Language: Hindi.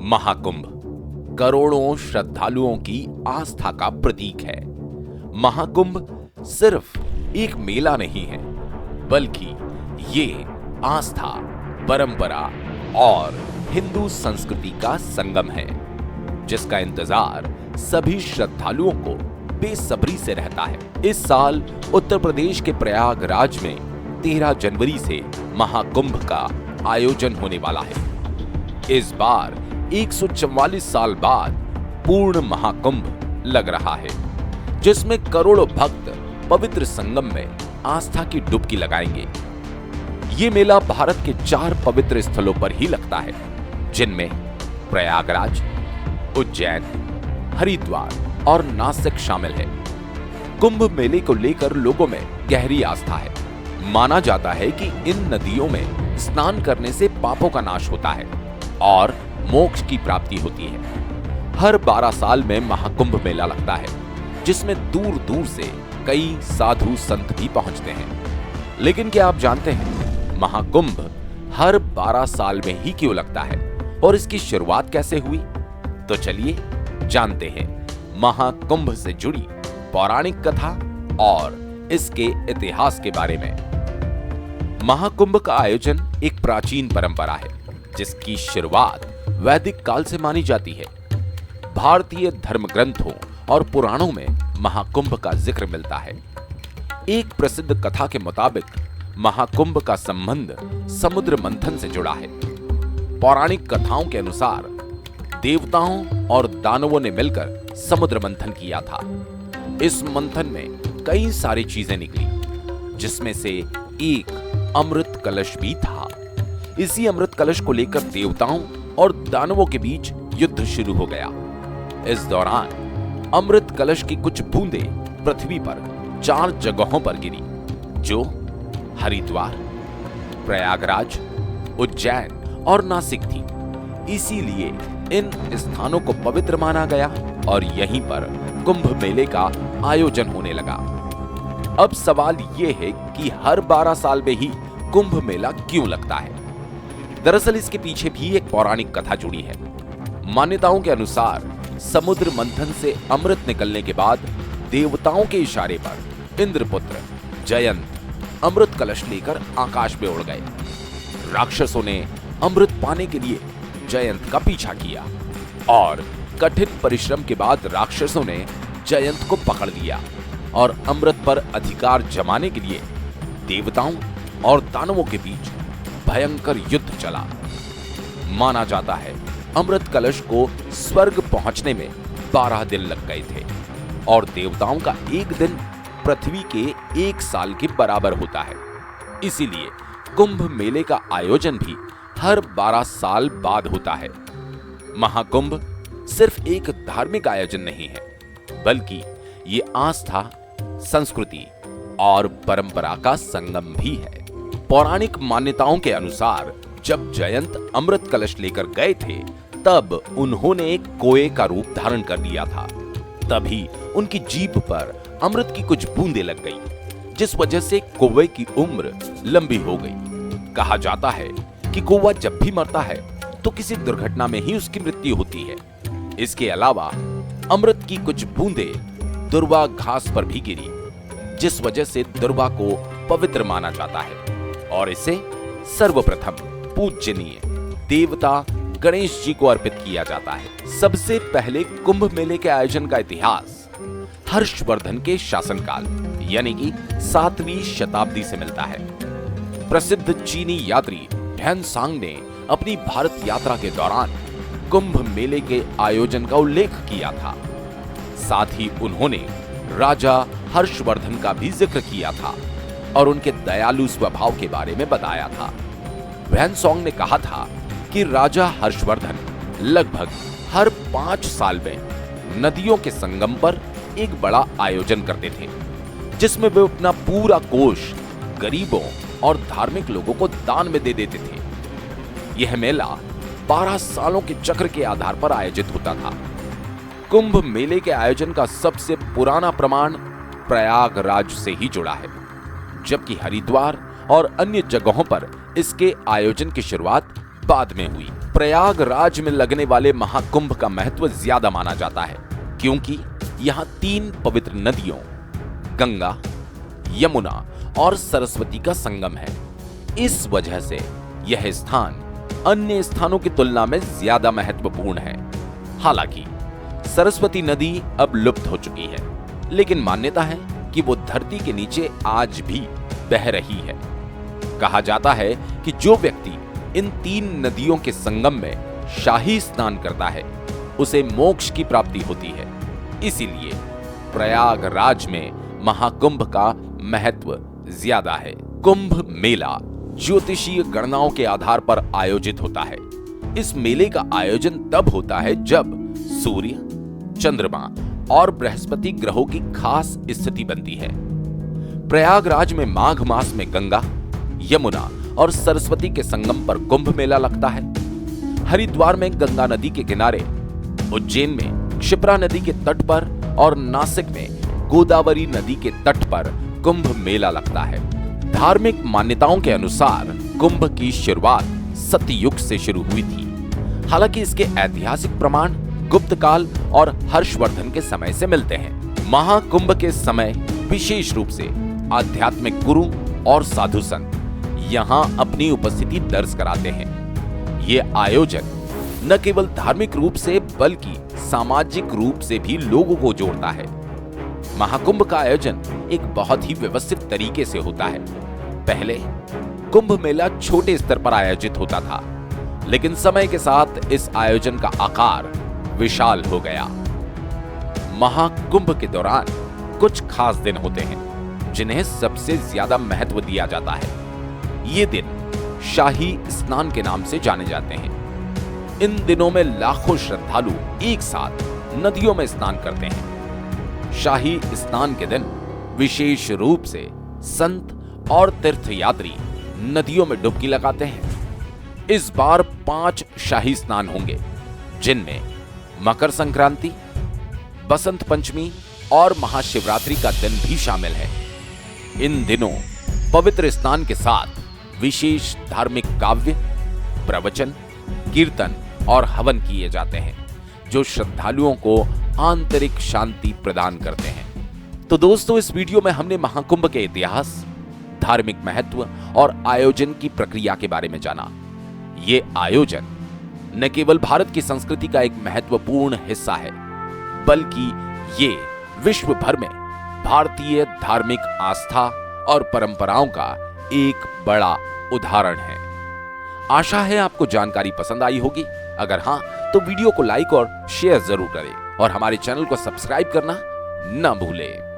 महाकुंभ करोड़ों श्रद्धालुओं की आस्था का प्रतीक है। महाकुंभ सिर्फ एक मेला नहीं है, बल्कि ये आस्था, परंपरा और हिंदू संस्कृति का संगम है, जिसका इंतजार सभी श्रद्धालुओं को बेसब्री से रहता है। इस साल उत्तर प्रदेश के प्रयागराज में 13 जनवरी से महाकुंभ का आयोजन होने वाला है। इस बार 144 साल बाद पूर्ण महाकुंभ लग रहा है, जिसमें करोड़ों भक्त पवित्र संगम में आस्था की डुबकी लगाएंगे। ये मेला भारत के 4 पवित्र स्थलों पर ही लगता है, जिनमें प्रयागराज, उज्जैन, हरिद्वार और नासिक शामिल है। कुंभ मेले को लेकर लोगों में गहरी आस्था है। माना जाता है कि इन नदियों में स्नान करने से पापों का नाश होता है और मोक्ष की प्राप्ति होती है। हर 12 साल में महाकुंभ मेला लगता है, जिसमें दूर दूर से कई साधु संत भी पहुंचते हैं। लेकिन क्या आप जानते हैं महाकुंभ हर 12 साल में ही क्यों लगता है और इसकी शुरुआत कैसे हुई? तो चलिए जानते हैं महाकुंभ से जुड़ी पौराणिक कथा और इसके इतिहास के बारे में। महाकुंभ का आयोजन एक प्राचीन परंपरा है, जिसकी शुरुआत वैदिक काल से मानी जाती है। भारतीय धर्म ग्रंथों और पुराणों में महाकुंभ का जिक्र मिलता है। एक प्रसिद्ध कथा के मुताबिक महाकुंभ का संबंध समुद्र मंथन से जुड़ा है। पौराणिक कथाओं के अनुसार देवताओं और दानवों ने मिलकर समुद्र मंथन किया था। इस मंथन में कई सारी चीजें निकली, जिसमें से एक अमृत कलश भी था। इसी अमृत कलश को लेकर देवताओं और दानवों के बीच युद्ध शुरू हो गया। इस दौरान अमृत कलश की कुछ बूंदें पृथ्वी पर 4 जगहों पर गिरी, जो हरिद्वार, प्रयागराज, उज्जैन और नासिक थी। इसीलिए इन स्थानों को पवित्र माना गया और यहीं पर कुंभ मेले का आयोजन होने लगा। अब सवाल यह है कि हर 12 साल में ही कुंभ मेला क्यों लगता है? दरअसल इसके पीछे भी एक पौराणिक कथा जुड़ी है। मान्यताओं के अनुसार समुद्र मंथन से अमृत निकलने के बाद देवताओं के इशारे पर इंद्रपुत्र जयंत अमृत कलश लेकर आकाश में उड़ गए। राक्षसों ने अमृत पाने के लिए जयंत का पीछा किया और कठिन परिश्रम के बाद राक्षसों ने जयंत को पकड़ लिया और अमृत पर अधिकार जमाने के लिए देवताओं और दानवों के बीच भयंकर युद्ध चला। माना जाता है अमृत कलश को स्वर्ग पहुंचने में 12 दिन लग गए थे और देवताओं का एक दिन पृथ्वी के 1 साल के बराबर होता है। इसीलिए कुंभ मेले का आयोजन भी हर 12 साल बाद होता है। महाकुंभ सिर्फ एक धार्मिक आयोजन नहीं है, बल्कि ये आस्था, संस्कृति और परंपरा का संगम भी है। पौराणिक मान्यताओं के अनुसार जब जयंत अमृत कलश लेकर गए थे, तब उन्होंने एक कोए का रूप धारण कर लिया था। तभी उनकी जीभ पर अमृत की कुछ बूंदें लग गई, जिस वजह से कौवे की उम्र लंबी हो गई। कहा जाता है कि कौवा जब भी मरता है तो किसी दुर्घटना में ही उसकी मृत्यु होती है। इसके अलावा अमृत की कुछ बूंदें दुर्वा घास पर भी गिरी, जिस वजह से दुर्वा को पवित्र माना जाता है और इसे सर्वप्रथम पूजनीय देवता गणेश जी को अर्पित किया जाता है। सबसे पहले कुंभ मेले के आयोजन का इतिहास हर्षवर्धन के शासनकाल यानी कि 7वीं शताब्दी से मिलता है। प्रसिद्ध चीनी यात्री भ्यानसांग ने अपनी भारत यात्रा के दौरान कुंभ मेले के आयोजन का उल्लेख किया था। साथ ही उन्होंने राजा हर्षवर्धन का भी जिक्र किया था और उनके दयालु स्वभाव के बारे में बताया था। भ्यानसांग ने कहा था कि राजा हर्षवर्धन लगभग हर 5 साल में नदियों के संगम पर एक बड़ा आयोजन करते थे, जिसमें वे अपना पूरा कोष गरीबों और धार्मिक लोगों को दान में दे देते थे। यह मेला 12 सालों के चक्र के आधार पर आयोजित होता था। कुंभ मेले के आयोजन का सबसे पुराना प्रमाण प्रयागराज से ही जुड़ा है, जबकि हरिद्वार और अन्य जगहों पर इसके आयोजन की शुरुआत बाद में हुई। प्रयागराज में लगने वाले महाकुंभ का महत्व ज्यादा माना जाता है क्योंकि यहाँ 3 पवित्र नदियों गंगा, यमुना और सरस्वती का संगम है। इस वजह से यह स्थान अन्य स्थानों की तुलना में ज्यादा महत्वपूर्ण है। हालांकि सरस्वती नदी अब लुप्त हो चुकी है, लेकिन मान्यता है कि वो धरती के नीचे आज भी बह रही है। कहा जाता है कि जो व्यक्ति इन 3 नदियों के संगम में शाही स्नान करता है उसे मोक्ष की प्राप्ति होती है। इसीलिए प्रयागराज में महाकुंभ का महत्व ज्यादा है। कुंभ मेला ज्योतिषीय गणनाओं के आधार पर आयोजित होता है। इस मेले का आयोजन तब होता है जब सूर्य, चंद्रमा और बृहस्पति ग्रहों की खास स्थिति बनती है। प्रयागराज में माघ मास में गंगा, यमुना और सरस्वती के संगम पर कुंभ मेला लगता है। हरिद्वार में गंगा नदी के किनारे, उज्जैन में क्षिप्रा नदी के तट पर और नासिक में गोदावरी नदी के तट पर कुंभ मेला लगता है। धार्मिक मान्यताओं के अनुसार कुंभ की शुरुआत सतयुग से शुरू हुई थी। हालांकि इसके ऐतिहासिक प्रमाण गुप्त काल और हर्षवर्धन के समय से मिलते हैं। महाकुंभ के समय विशेष रूप से आध्यात्मिक गुरु और साधु संत यहाँ अपनी उपस्थिति दर्ज कराते हैं। ये आयोजन न केवल धार्मिक रूप से बल्कि सामाजिक रूप से भी लोगों को जोड़ता है। महाकुंभ का आयोजन एक बहुत ही व्यवस्थित तरीके से होता है। पहले कुंभ मेला छोटे स्तर पर आयोजित होता था, लेकिन समय के साथ इस आयोजन का आकार विशाल हो गया। महाकुंभ के दौरान कुछ खास दिन होते हैं जिन्हें सबसे ज्यादा महत्व दिया जाता है। ये दिन शाही स्नान के नाम से जाने जाते हैं। इन दिनों में लाखों श्रद्धालु एक साथ नदियों में स्नान करते हैं। शाही स्नान के दिन विशेष रूप से संत और तीर्थयात्री नदियों में डुबकी लगाते हैं। इस बार 5 शाही स्नान होंगे, जिनमें मकर संक्रांति, बसंत पंचमी और महाशिवरात्रि का दिन भी शामिल है। इन दिनों पवित्र स्नान के साथ विशेष धार्मिक काव्य, प्रवचन, कीर्तन और हवन किए जाते हैं, जो श्रद्धालुओं को आंतरिक शांति प्रदान करते हैं। तो दोस्तों, इस वीडियो में हमने महाकुंभ के इतिहास, धार्मिक महत्व और आयोजन की प्रक्रिया के बारे में जाना। ये आयोजन न केवल भारत की संस्कृति का एक महत्वपूर्ण हिस्सा है, बल्कि ये विश्व भर में भारतीय धार्मिक आस्था और परंपराओं का एक बड़ा उदाहरण है। आशा है आपको जानकारी पसंद आई होगी। अगर हाँ, तो वीडियो को लाइक और शेयर जरूर करें और हमारे चैनल को सब्सक्राइब करना न भूलें।